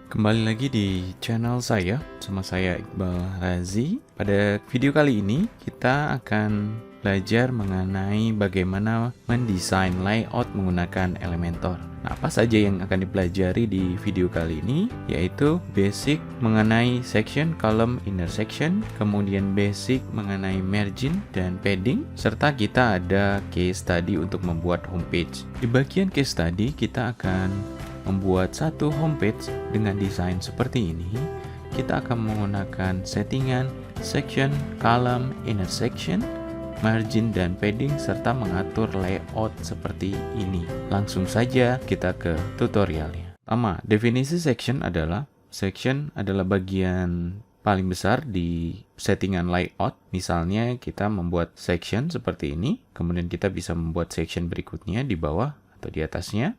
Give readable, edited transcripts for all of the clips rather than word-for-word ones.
Kembali lagi di channel saya, sama saya Iqbal Razi. Pada video kali ini kita akan belajar mengenai bagaimana mendesain layout menggunakan Elementor. Nah, apa saja yang akan dipelajari di video kali ini? Yaitu basic mengenai section, column, inner section, kemudian basic mengenai margin dan padding, serta kita ada case study untuk membuat homepage. Di bagian case study kita akan membuat satu homepage dengan desain seperti ini. Kita akan menggunakan settingan, section, column, inner section, margin, dan padding, serta mengatur layout seperti ini. Langsung saja kita ke tutorialnya. Pertama, definisi section adalah bagian paling besar di settingan layout. Misalnya kita membuat section seperti ini, kemudian kita bisa membuat section berikutnya di bawah atau di atasnya.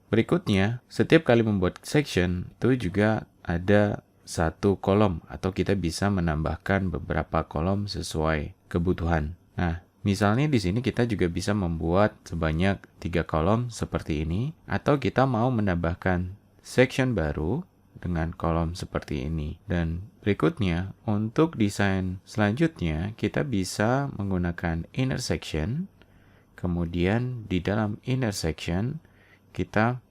Berikutnya, setiap kali membuat section itu juga ada satu kolom atau kita bisa menambahkan beberapa kolom sesuai kebutuhan. Nah, misalnya di sini kita juga bisa membuat sebanyak 3 kolom seperti ini, atau kita mau menambahkan section baru dengan kolom seperti ini. Dan berikutnya, untuk desain selanjutnya kita bisa menggunakan inner section. Kemudian di dalam inner section kita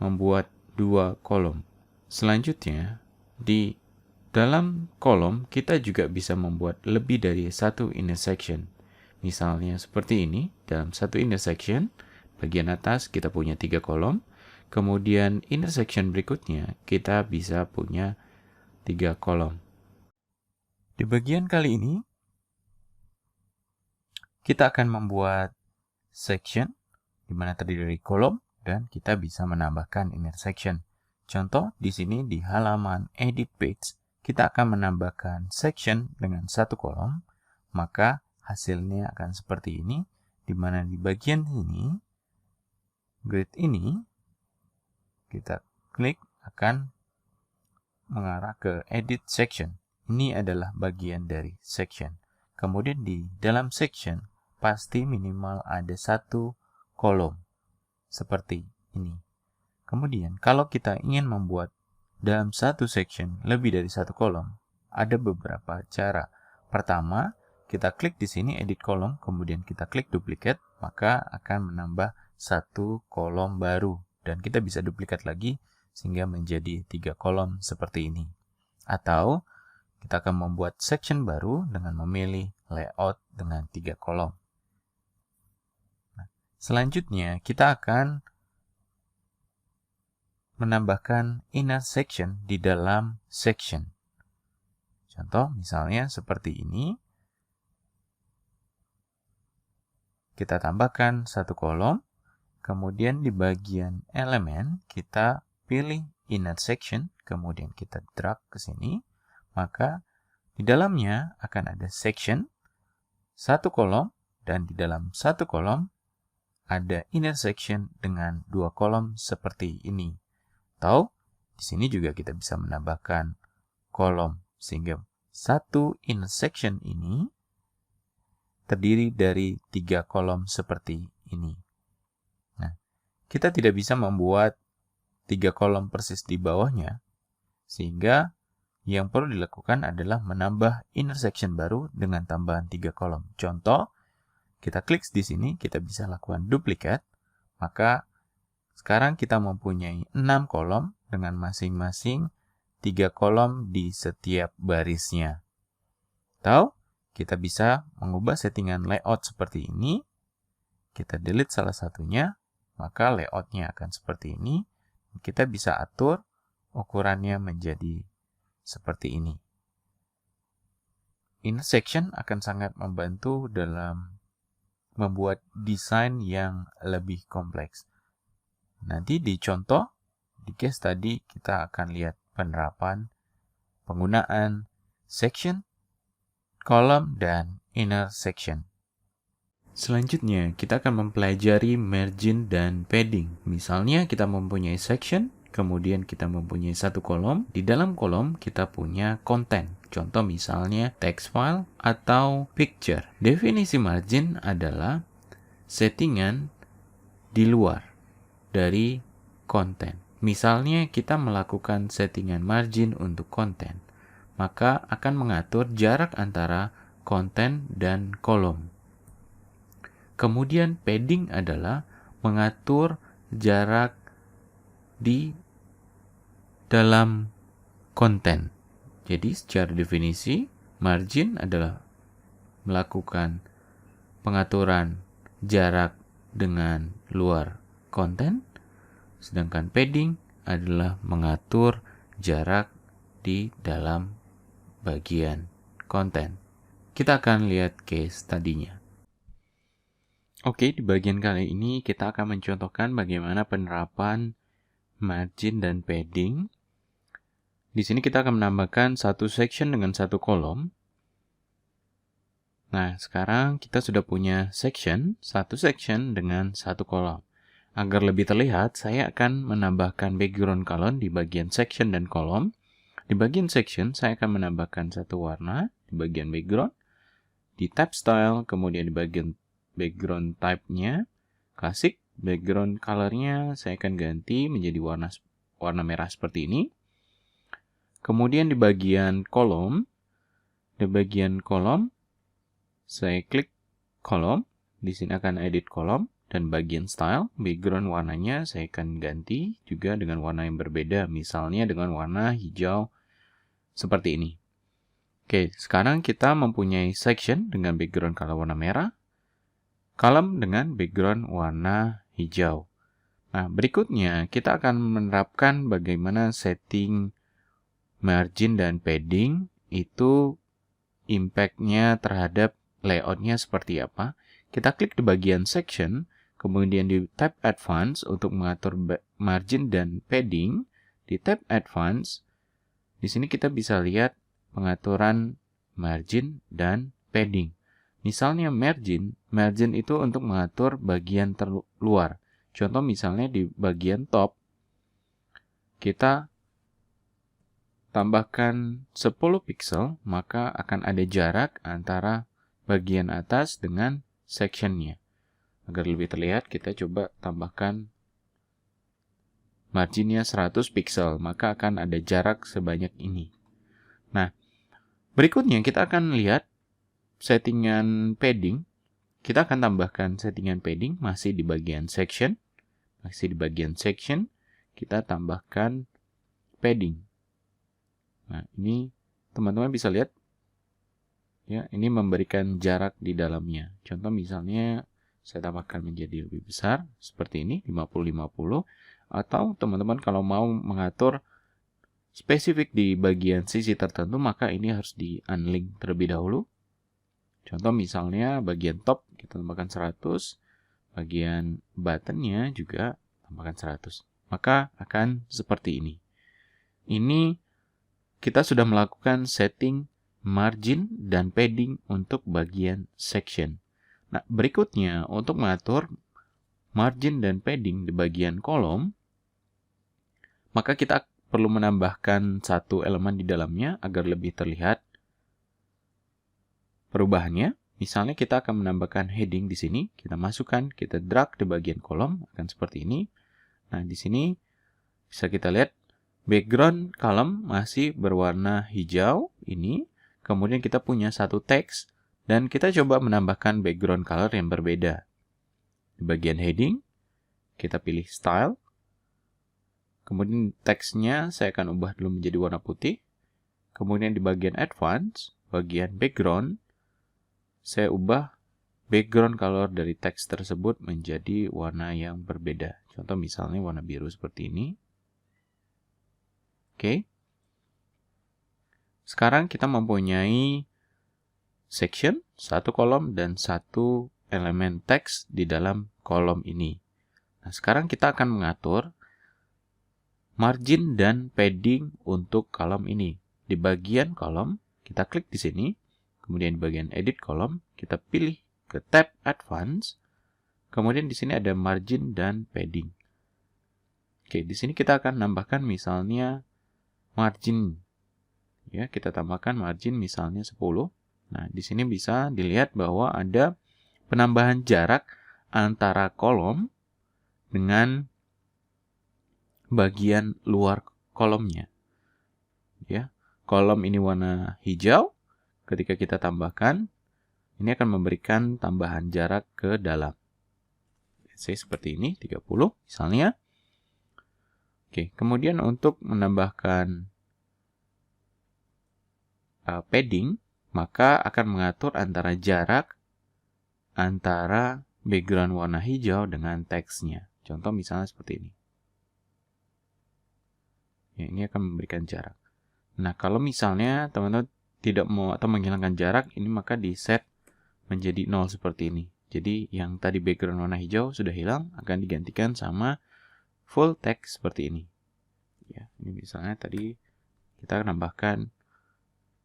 membuat 2 kolom. Selanjutnya, di dalam kolom kita juga bisa membuat lebih dari satu inner section. Misalnya seperti ini, dalam satu inner section, bagian atas kita punya 3 kolom, kemudian inner section berikutnya kita bisa punya 3 kolom. Di bagian kali ini, kita akan membuat section di mana terdiri dari kolom, dan kita bisa menambahkan inner section. Contoh, di sini di halaman edit page, kita akan menambahkan section dengan satu kolom, maka hasilnya akan seperti ini, di mana di bagian ini, grid ini, kita klik akan mengarah ke edit section. Ini adalah bagian dari section. Kemudian di dalam section, pasti minimal ada satu kolom seperti ini. Kemudian kalau kita ingin membuat dalam satu section lebih dari satu kolom, ada beberapa cara. Pertama, kita klik di sini edit kolom, kemudian kita klik duplicate, maka akan menambah satu kolom baru, dan kita bisa duplikat lagi sehingga menjadi 3 kolom seperti ini. Atau kita akan membuat section baru dengan memilih layout dengan 3 kolom. Selanjutnya, kita akan menambahkan inner section di dalam section. Contoh, misalnya seperti ini. Kita tambahkan satu kolom, kemudian di bagian elemen, kita pilih inner section, kemudian kita drag ke sini, maka di dalamnya akan ada section, satu kolom, dan di dalam satu kolom, ada inner section dengan 2 kolom seperti ini. Atau di sini juga kita bisa menambahkan kolom sehingga satu inner section ini terdiri dari 3 kolom seperti ini. Nah, kita tidak bisa membuat 3 kolom persis di bawahnya, sehingga yang perlu dilakukan adalah menambah inner section baru dengan tambahan 3 kolom. Contoh, kita klik di sini, kita bisa lakukan duplicate, maka sekarang kita mempunyai 6 kolom dengan masing-masing 3 kolom di setiap barisnya. Atau kita bisa mengubah settingan layout seperti ini. Kita delete salah satunya, maka layoutnya akan seperti ini. Kita bisa atur ukurannya menjadi seperti ini. Inner section akan sangat membantu dalam membuat desain yang lebih kompleks. Nanti di contoh, di case tadi kita akan lihat penerapan penggunaan section, kolom, dan inner section. Selanjutnya, kita akan mempelajari margin dan padding. Misalnya kita mempunyai section, kemudian kita mempunyai satu kolom. Di dalam kolom kita punya konten. Contoh misalnya text file atau picture. Definisi margin adalah settingan di luar dari konten. Misalnya kita melakukan settingan margin untuk konten, maka akan mengatur jarak antara konten dan kolom. Kemudian padding adalah mengatur jarak di dalam konten. Jadi secara definisi, margin adalah melakukan pengaturan jarak dengan luar konten, sedangkan padding adalah mengatur jarak di dalam bagian konten. Kita akan lihat case tadinya. Oke, di bagian kali ini kita akan mencontohkan bagaimana penerapan margin dan padding. Di sini kita akan menambahkan satu section dengan satu kolom. Nah, sekarang kita sudah punya satu section dengan satu kolom. Agar lebih terlihat, saya akan menambahkan background color di bagian section dan kolom. Di bagian section, saya akan menambahkan satu warna di bagian background. Di tab style, kemudian di bagian background type-nya, klasik. Background color-nya saya akan ganti menjadi warna merah seperti ini. Kemudian di bagian kolom, saya klik kolom. Di sini akan edit kolom. Dan bagian style, background warnanya saya akan ganti juga dengan warna yang berbeda. Misalnya dengan warna hijau seperti ini. Oke, sekarang kita mempunyai section dengan background color warna merah. Kolom dengan background warna hijau. Nah, berikutnya kita akan menerapkan bagaimana setting margin dan padding itu impact-nya terhadap layout-nya seperti apa. Kita klik di bagian section. Kemudian di tab Advance untuk mengatur margin dan padding. Di tab Advance, di sini kita bisa lihat pengaturan margin dan padding. Misalnya margin itu untuk mengatur bagian terluar. Contoh misalnya di bagian top, kita tambahkan 10 pixel, maka akan ada jarak antara bagian atas dengan section-nya. Agar lebih terlihat, kita coba tambahkan marginnya 100 pixel, maka akan ada jarak sebanyak ini. Nah, berikutnya kita akan lihat settingan padding. Kita akan tambahkan settingan padding masih di bagian section. Kita tambahkan padding. Nah, ini teman-teman bisa lihat. Ya, ini memberikan jarak di dalamnya. Contoh misalnya saya tambahkan menjadi lebih besar, seperti ini, 50-50. Atau teman-teman kalau mau mengatur spesifik di bagian sisi tertentu, maka ini harus di-unlink terlebih dahulu. Contoh misalnya bagian top, kita tambahkan 100. Bagian buttonnya juga tambahkan 100. Maka akan seperti ini. Ini kita sudah melakukan setting margin dan padding untuk bagian section. Nah, berikutnya untuk mengatur margin dan padding di bagian kolom, maka kita perlu menambahkan satu elemen di dalamnya agar lebih terlihat perubahannya. Misalnya kita akan menambahkan heading di sini, kita masukkan, kita drag di bagian kolom, akan seperti ini. Nah, di sini bisa kita lihat background kolom masih berwarna hijau ini, kemudian kita punya satu teks. Dan kita coba menambahkan background color yang berbeda. Di bagian heading, kita pilih style. Kemudian teksnya saya akan ubah dulu menjadi warna putih. Kemudian di bagian advance, bagian background, saya ubah background color dari teks tersebut menjadi warna yang berbeda. Contoh misalnya warna biru seperti ini. Oke. Sekarang kita mempunyai section, satu kolom, dan satu elemen teks di dalam kolom ini. Nah, sekarang kita akan mengatur margin dan padding untuk kolom ini. Di bagian kolom, kita klik di sini, kemudian di bagian edit kolom, kita pilih ke tab Advance, kemudian di sini ada margin dan padding. Oke, di sini kita akan nambahkan misalnya margin. Ya, kita tambahkan margin misalnya 10. Nah, di sini bisa dilihat bahwa ada penambahan jarak antara kolom dengan bagian luar kolomnya. Ya, kolom ini warna hijau. Ketika kita tambahkan, ini akan memberikan tambahan jarak ke dalam. Seperti ini, 30 misalnya. Oke, kemudian untuk menambahkan padding, maka akan mengatur antara jarak antara background warna hijau dengan teksnya. Contoh misalnya seperti ini. Ya, ini akan memberikan jarak. Nah, kalau misalnya teman-teman tidak mau atau menghilangkan jarak, ini maka di set menjadi 0 seperti ini. Jadi yang tadi background warna hijau sudah hilang, akan digantikan sama full text seperti ini. Ya, ini misalnya tadi kita nambahkan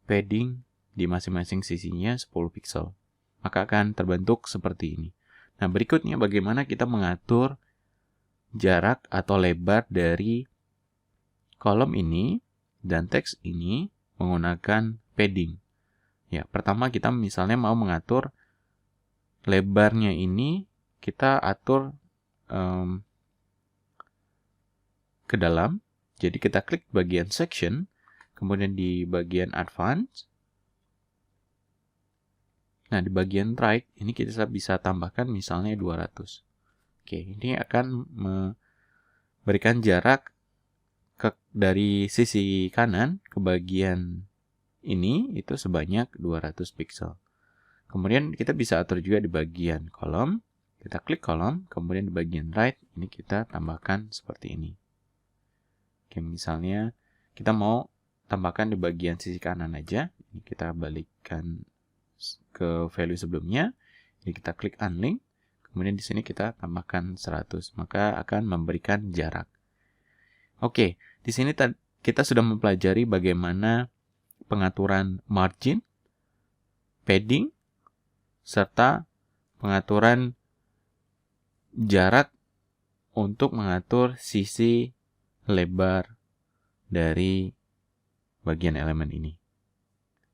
padding di masing-masing sisinya 10 pixel. Maka akan terbentuk seperti ini. Nah, berikutnya bagaimana kita mengatur jarak atau lebar dari kolom ini dan teks ini menggunakan padding. Ya, pertama kita misalnya mau mengatur lebarnya ini, kita atur ke dalam. Jadi kita klik bagian section, kemudian di bagian advance. Nah, di bagian right, ini kita bisa tambahkan misalnya 200. Oke, ini akan memberikan jarak dari sisi kanan ke bagian ini itu sebanyak 200 pixel. Kemudian kita bisa atur juga di bagian kolom. Kita klik kolom, kemudian di bagian right, ini kita tambahkan seperti ini. Oke, misalnya kita mau tambahkan di bagian sisi kanan aja. Ini kita balikkan ke value sebelumnya. Jadi kita klik unlink. Kemudian di sini kita tambahkan 100. Maka akan memberikan jarak. Oke, di sini kita sudah mempelajari bagaimana pengaturan margin, padding, serta pengaturan jarak untuk mengatur sisi lebar dari bagian elemen ini.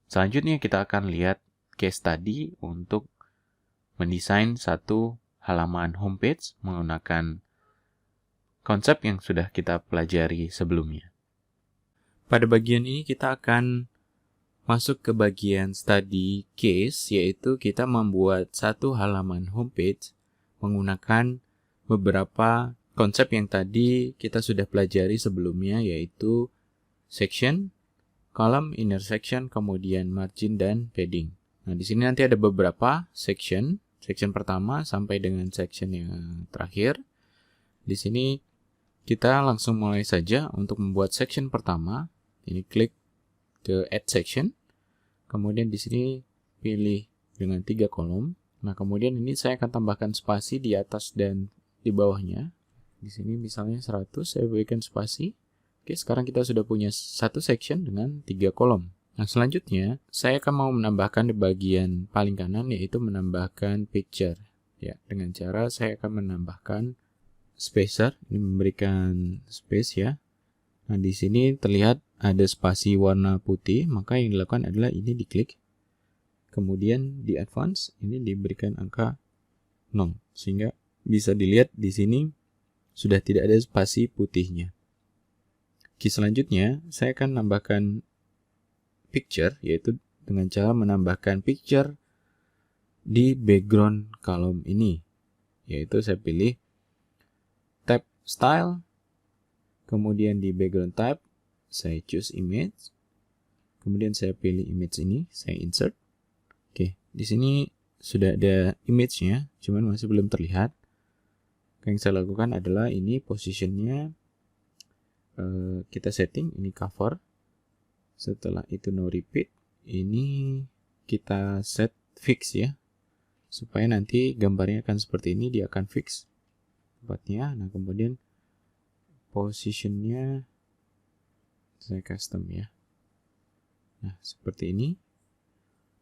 Selanjutnya kita akan lihat case study untuk mendesain satu halaman homepage menggunakan konsep yang sudah kita pelajari sebelumnya. Pada bagian ini kita akan masuk ke bagian study case, yaitu kita membuat satu halaman homepage menggunakan beberapa konsep yang tadi kita sudah pelajari sebelumnya, yaitu section, column, inner section, kemudian margin dan padding. Nah, di sini nanti ada beberapa section pertama sampai dengan section yang terakhir. Di sini kita langsung mulai saja untuk membuat section pertama. Ini klik ke add section. Kemudian di sini pilih dengan 3 kolom. Nah, kemudian ini saya akan tambahkan spasi di atas dan di bawahnya. Di sini misalnya 100, saya berikan spasi. Oke, sekarang kita sudah punya satu section dengan 3 kolom. Nah, selanjutnya saya akan mau menambahkan di bagian paling kanan, yaitu menambahkan picture. Ya, dengan cara saya akan menambahkan spacer, ini memberikan space ya. Nah, di sini terlihat ada spasi warna putih, maka yang dilakukan adalah ini diklik. Kemudian di advance, ini diberikan angka 0. Sehingga bisa dilihat di sini sudah tidak ada spasi putihnya. Oke, selanjutnya saya akan menambahkan picture, yaitu dengan cara menambahkan picture di background kolom ini. Yaitu saya pilih tab style, kemudian di background tab, saya choose image, kemudian saya pilih image ini, saya insert. Oke, di sini sudah ada image-nya, cuman masih belum terlihat. Yang saya lakukan adalah ini positionnya kita setting, ini cover. Setelah itu no repeat, ini kita set fix ya, supaya nanti gambarnya akan seperti ini, dia akan fix tempatnya. Nah, kemudian positionnya saya custom ya. Nah, seperti ini.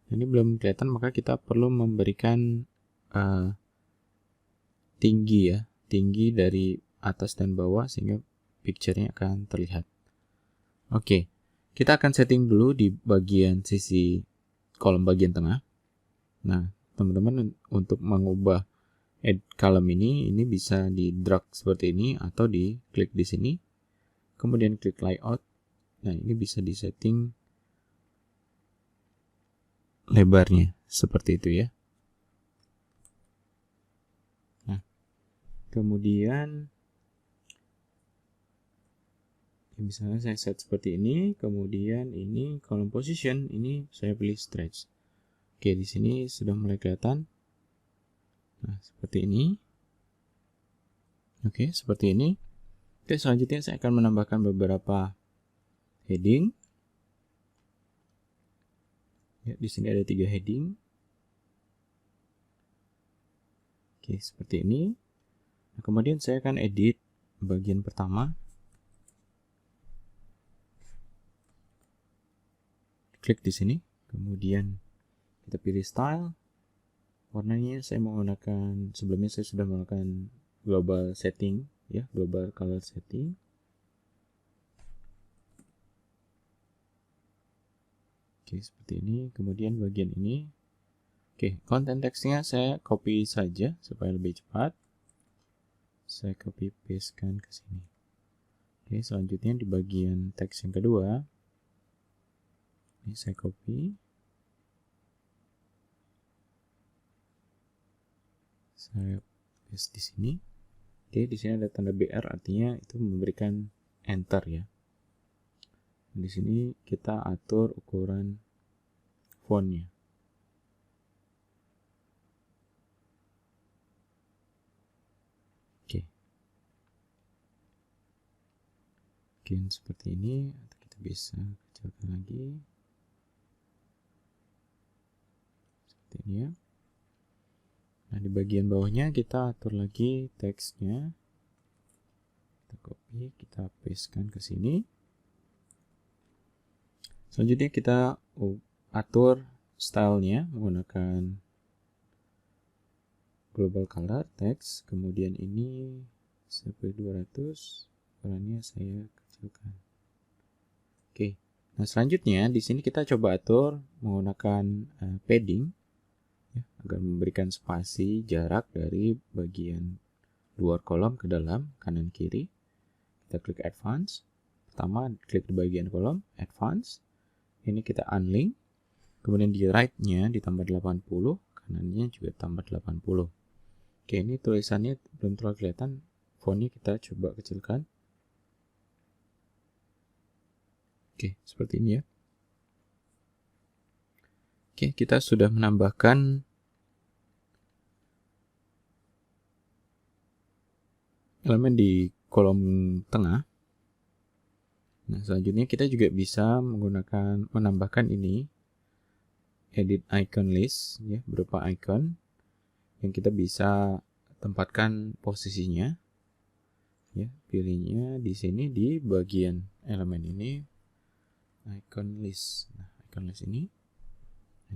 Ini belum kelihatan, maka kita perlu memberikan tinggi dari atas dan bawah sehingga picture-nya akan terlihat. Oke, kita akan setting dulu di bagian sisi kolom bagian tengah. Nah, teman-teman untuk mengubah add column ini bisa di drag seperti ini atau diklik di sini. kemudian klik layout. Nah, ini bisa disetting lebarnya seperti itu ya. Nah, kemudian misalnya saya set seperti ini, kemudian ini column position, ini saya pilih stretch. Oke, di sini sudah mulai kelihatan. Nah, seperti ini. Oke, seperti ini. Oke, selanjutnya saya akan menambahkan beberapa heading. Ya, di sini ada 3 heading. Oke, seperti ini. Nah, kemudian saya akan edit bagian pertama. Klik di sini, kemudian kita pilih style. Warnanya saya menggunakan, sebelumnya saya sudah menggunakan global setting, ya, global color setting. Oke, seperti ini. Kemudian bagian ini. Oke, konten teksnya saya copy saja supaya lebih cepat. Saya copy pastekan ke sini. Oke, selanjutnya di bagian teks yang kedua. Ini saya copy. Saya paste di sini. Oke, di sini ada tanda BR, artinya itu memberikan enter ya. Di sini kita atur ukuran fontnya. Oke. Mungkin seperti ini, atau kita bisa kecilkan lagi. Seperti ini ya. Nah, di bagian bawahnya kita atur lagi teksnya. Kita copy, kita pastekan ke sini. Selanjutnya kita atur stylenya menggunakan global color text. Kemudian ini saya pilih 200, ukurannya saya kecilkan. Oke. Nah, selanjutnya di sini kita coba atur menggunakan padding ya, agar memberikan spasi jarak dari bagian luar kolom ke dalam kanan kiri. Kita klik advance. Pertama klik di bagian kolom advance. Ini kita unlink, kemudian di right-nya ditambah 80, kanannya juga tambah 80. Oke, ini tulisannya belum terlalu kelihatan, fontnya kita coba kecilkan. Oke, seperti ini ya. Oke, kita sudah menambahkan elemen di kolom tengah. Nah, selanjutnya kita juga bisa menambahkan ini, edit icon list, ya, berupa icon yang kita bisa tempatkan posisinya. Ya, pilihnya di sini di bagian elemen ini, icon list. Nah, icon list ini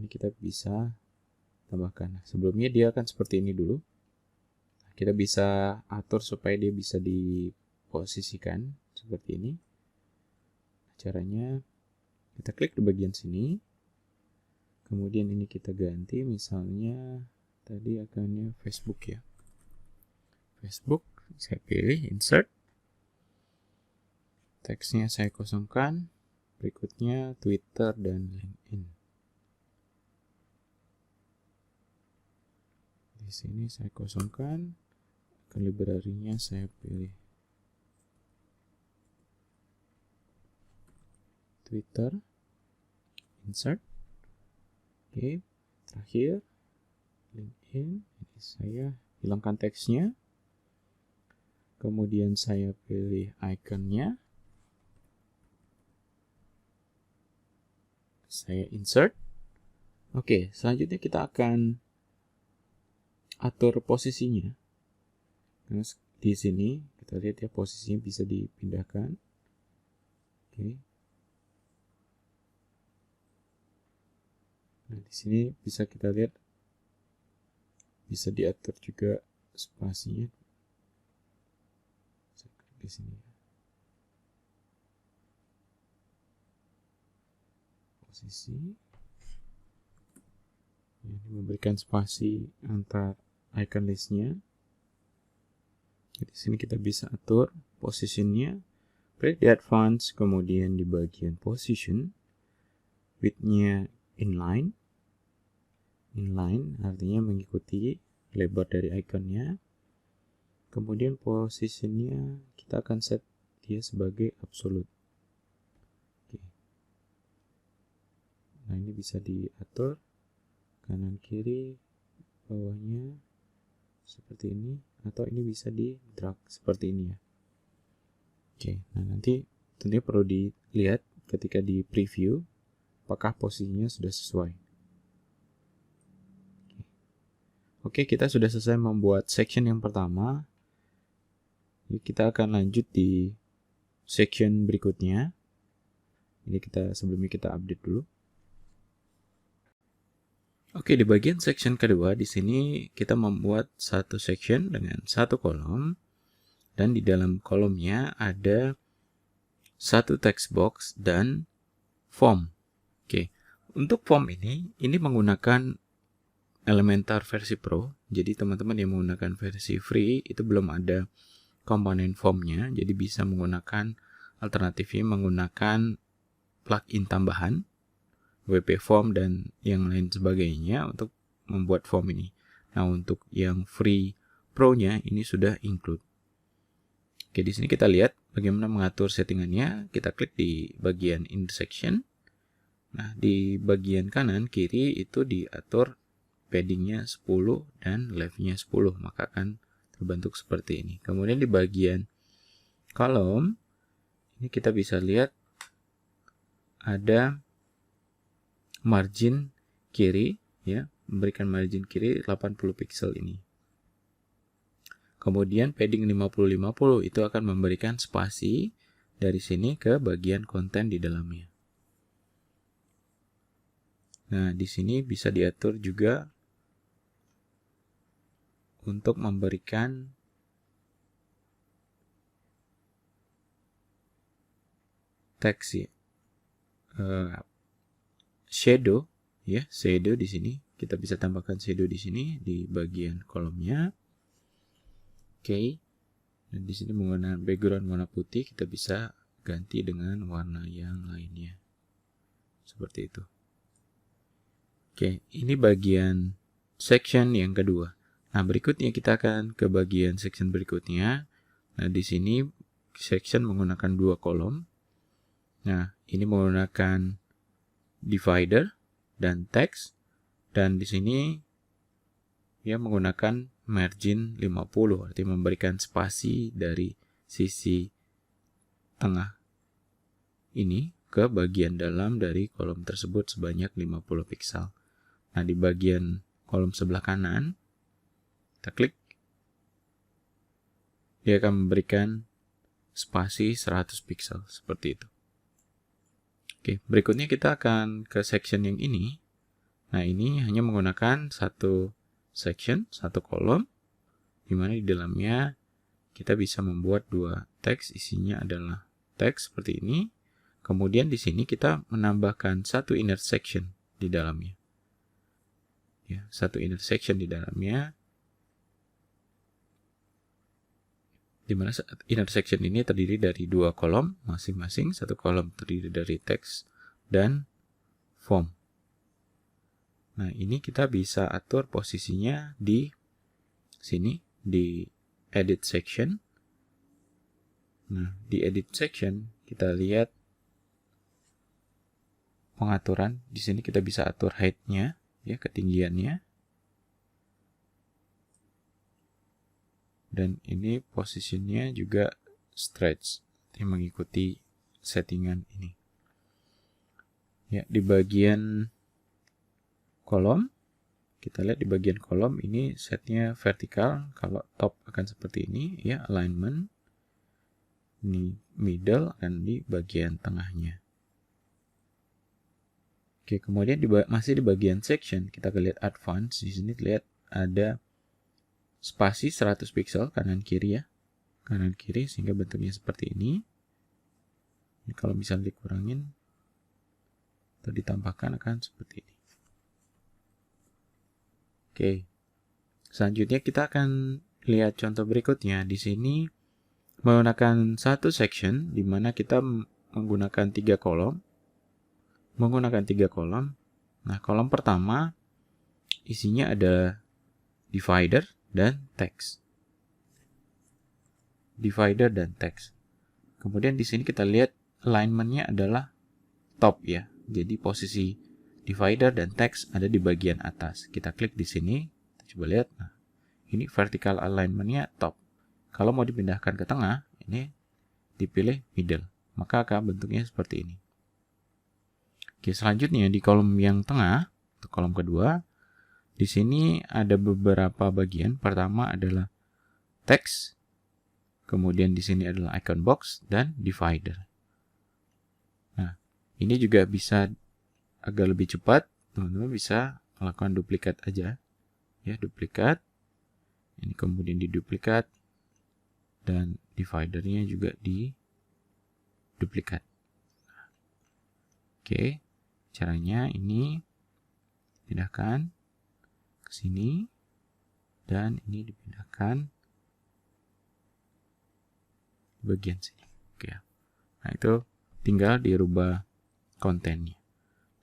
kita bisa tambahkan. Sebelumnya dia akan seperti ini dulu. Kita bisa atur supaya dia bisa diposisikan seperti ini. Caranya kita klik di bagian sini, kemudian ini kita ganti, misalnya tadi akannya Facebook ya, Facebook, saya pilih insert, teksnya saya kosongkan, berikutnya Twitter dan LinkedIn. Di sini saya kosongkan, ke library-nya saya pilih Twitter, insert. Oke, terakhir LinkedIn. Ini saya hilangkan teksnya, kemudian saya pilih ikonnya, saya insert. Oke, selanjutnya kita akan atur posisinya. Nah, di sini kita lihat ya, posisinya bisa dipindahkan. Oke. Nah, di sini bisa kita lihat bisa diatur juga spasinya. Saya klik di sini. Posisi. Ini memberikan spasi antar icon listnya. Di sini kita bisa atur posisinya Klik di advance, kemudian di bagian position, width-nya inline. Inline artinya mengikuti lebar dari ikonnya. Kemudian positionnya kita akan set dia sebagai absolute. Oke. Nah, ini bisa diatur kanan kiri, bawahnya seperti ini, atau ini bisa di drag seperti ini ya. Oke, nah nanti tentunya perlu dilihat ketika di preview apakah posisinya sudah sesuai. Oke, kita sudah selesai membuat section yang pertama. Kita akan lanjut di section berikutnya. Ini sebelumnya kita update dulu. Oke, di bagian section kedua di sini kita membuat satu section dengan satu kolom, dan di dalam kolomnya ada satu text box dan form. Oke, untuk form ini menggunakan Elementor versi Pro. Jadi teman-teman yang menggunakan versi free itu belum ada komponen formnya, jadi bisa menggunakan alternatifnya menggunakan plugin tambahan WP Form dan yang lain sebagainya untuk membuat form ini. Nah, untuk yang free Pro-nya ini sudah include. Oke, di sini kita lihat bagaimana mengatur settingannya. Kita klik di bagian intersection. Nah, di bagian kanan kiri itu diatur paddingnya 10 dan left-nya 10, maka akan terbentuk seperti ini. Kemudian di bagian kolom ini kita bisa lihat ada margin kiri ya, memberikan margin kiri 80 pixel ini. Kemudian padding 50-50 itu akan memberikan spasi dari sini ke bagian konten di dalamnya. Nah, di sini bisa diatur juga untuk memberikan teks ya, shadow ya, shadow di sini kita bisa tambahkan shadow di sini di bagian kolomnya. Oke, dan di sini menggunakan background warna putih, kita bisa ganti dengan warna yang lainnya seperti itu. Oke, ini bagian section yang kedua. Nah, berikutnya kita akan ke bagian section berikutnya. Nah, di sini section menggunakan dua kolom. Nah, ini menggunakan divider dan text, dan di sini ya menggunakan margin 50, artinya memberikan spasi dari sisi tengah ini ke bagian dalam dari kolom tersebut sebanyak 50 pixel. Nah, di bagian kolom sebelah kanan kita klik, dia akan memberikan spasi 100 pixel seperti itu. Oke, berikutnya kita akan ke section yang ini. Nah, ini hanya menggunakan satu section, satu kolom, di mana di dalamnya kita bisa membuat dua teks, isinya adalah teks seperti ini. Kemudian di sini kita menambahkan satu inner section di dalamnya. Ya, satu inner section di dalamnya, di mana inner section ini terdiri dari dua kolom masing-masing. Satu kolom terdiri dari teks dan form. Nah, ini kita bisa atur posisinya di sini, di edit section. Nah, di edit section kita lihat pengaturan. Di sini kita bisa atur height-nya, ya, ketinggiannya. Dan ini posisinya juga stretch, yang mengikuti settingan ini. Ya, di bagian kolom, kita lihat di bagian kolom ini setnya vertikal. Kalau top akan seperti ini, ya, alignment. Ini middle akan di bagian tengahnya. Oke, kemudian masih di bagian section, kita lihat advance. Di sini lihat ada spasi 100 pixel kanan kiri ya, kanan kiri, sehingga bentuknya seperti ini. Ini kalau misalnya dikurangin atau ditambahkan akan seperti ini. Oke, selanjutnya kita akan lihat contoh berikutnya. Di sini menggunakan satu section di mana kita menggunakan 3 kolom. Nah, kolom pertama isinya ada divider dan text. Kemudian di sini kita lihat alignment-nya adalah top ya. Jadi posisi divider dan text ada di bagian atas. Kita klik di sini, kita coba lihat. Nah, ini vertical alignment-nya top. Kalau mau dipindahkan ke tengah, ini dipilih middle. Maka akan bentuknya seperti ini. Oke, selanjutnya di kolom yang tengah, untuk kolom kedua, di sini ada beberapa bagian. Pertama adalah text, kemudian di sini adalah icon box dan divider. Nah, ini juga bisa agak lebih cepat. Teman-teman bisa melakukan duplikat aja, ya, duplikat. Ini kemudian diduplikat dan dividernya juga diduplikat. Oke. Caranya ini pindahkan ke sini dan ini dipindahkan di bagian sini. Oke. Nah, itu tinggal dirubah kontennya.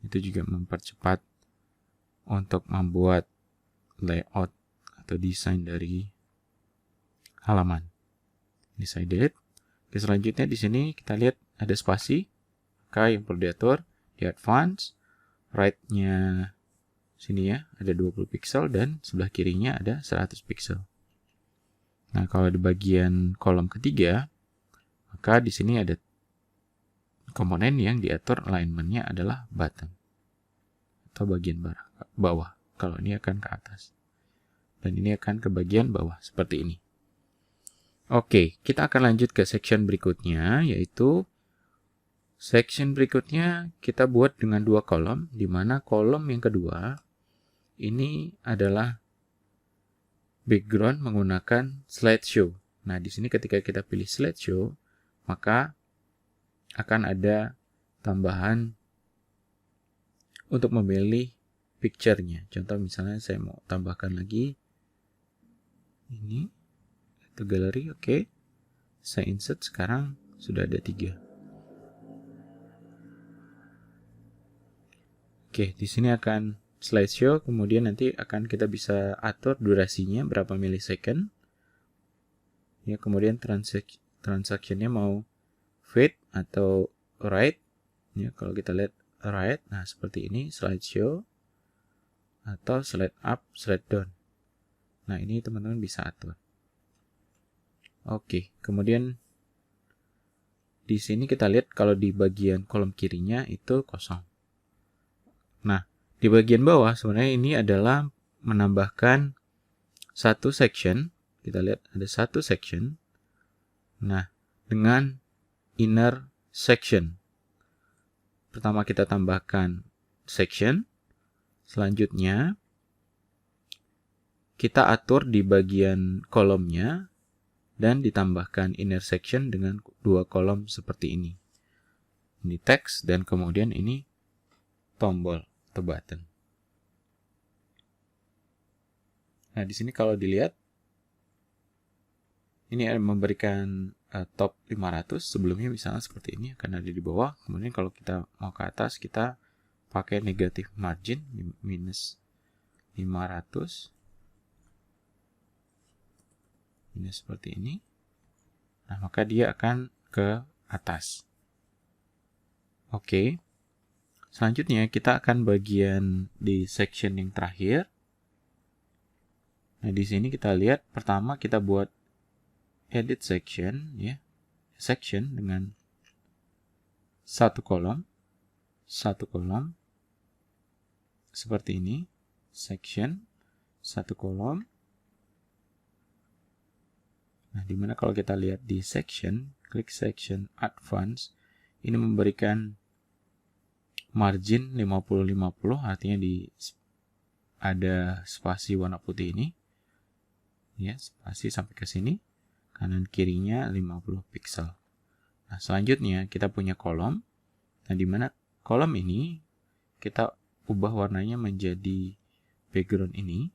Itu juga mempercepat untuk membuat layout atau desain dari halaman. Ini saya delete. Oke, selanjutnya di sini kita lihat ada spasi. Maka yang perlu diatur di advance, right-nya sini ya, ada 20 pixel dan sebelah kirinya ada 100 pixel. Nah, kalau di bagian kolom ketiga, maka di sini ada komponen yang diatur alignment-nya adalah button atau bagian bawah. Kalau ini akan ke atas. Dan ini akan ke bagian bawah seperti ini. Oke, kita akan lanjut ke section berikutnya, yaitu section berikutnya kita buat dengan 2 kolom, di mana kolom yang kedua ini adalah background menggunakan slideshow. Nah, di sini ketika kita pilih slideshow, maka akan ada tambahan untuk memilih picture-nya. Contoh misalnya saya mau tambahkan lagi ini atau galeri, oke. Saya insert, sekarang sudah ada 3. Oke, di sini akan slideshow, kemudian nanti akan kita bisa atur durasinya berapa milisecond. Ya, kemudian transaction-nya mau fade atau right. Ya, kalau kita lihat right, nah seperti ini slideshow atau slide up, slide down. Nah, ini teman-teman bisa atur. Oke, kemudian di sini kita lihat kalau di bagian kolom kirinya itu kosong. Nah, di bagian bawah sebenarnya ini adalah menambahkan satu section. Kita lihat ada satu section. Nah, dengan inner section. Pertama kita tambahkan section. Selanjutnya kita atur di bagian kolomnya dan ditambahkan inner section dengan 2 kolom seperti ini. Ini text dan kemudian ini tombol atau button. Nah, di sini kalau dilihat ini memberikan top 500, sebelumnya misalnya seperti ini akan ada di bawah. Kemudian kalau kita mau ke atas, kita pakai negative margin minus 500. Ini seperti ini. Nah, maka dia akan ke atas. Oke. Selanjutnya kita akan bagian di section yang terakhir. Nah, di sini kita lihat pertama kita buat edit section ya. Section dengan satu kolom seperti ini. Section satu kolom. Nah, dimana kalau kita lihat di section, klik section advance, ini memberikan margin 50-50, artinya ada spasi warna putih ini. Ya, spasi sampai ke sini. Kanan kirinya 50 pixel. Nah, selanjutnya kita punya kolom. Nah, dimana kolom ini kita ubah warnanya menjadi background ini.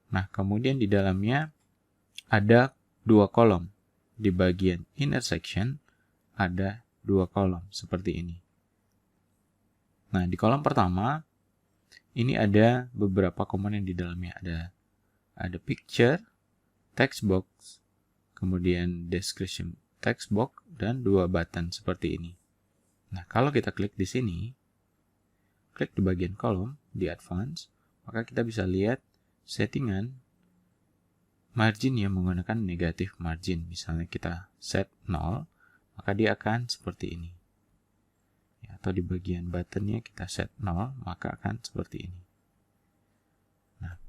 Nah, kemudian di dalamnya ada 2 kolom. di bagian inner section ada 2 kolom seperti ini. Nah, di kolom pertama ini ada beberapa komponen di dalamnya. Ada picture, text box, kemudian description text box, dan 2 button seperti ini. Nah, kalau kita klik di sini, klik di bagian kolom, di advance, maka kita bisa lihat settingan margin yang menggunakan negatif margin. Misalnya kita set 0, maka dia akan seperti ini. Atau di bagian buttonnya kita set 0, maka akan seperti ini. Nah,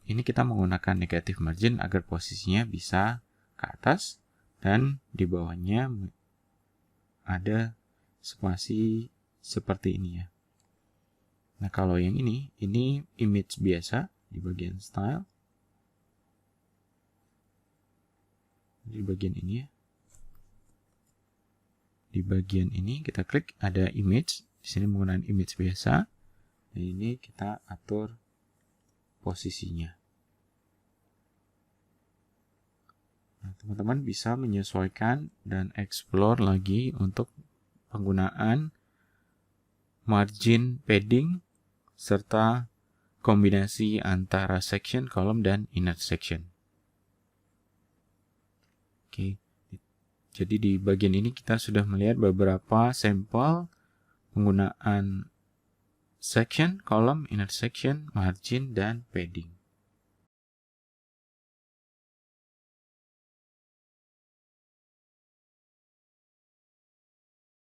ini kita menggunakan negatif margin agar posisinya bisa ke atas dan di bawahnya ada spasi seperti ini ya. Nah, kalau yang ini image biasa di bagian style. Di bagian ini ya. Di bagian ini kita klik ada image, di sini menggunakan image biasa. Dan ini kita atur posisinya. Nah, teman-teman bisa menyesuaikan dan explore lagi untuk penggunaan margin padding serta kombinasi antara section, kolom, dan inner section. Oke. Jadi di bagian ini kita sudah melihat beberapa sampel penggunaan section, kolom, inner section, margin, dan padding.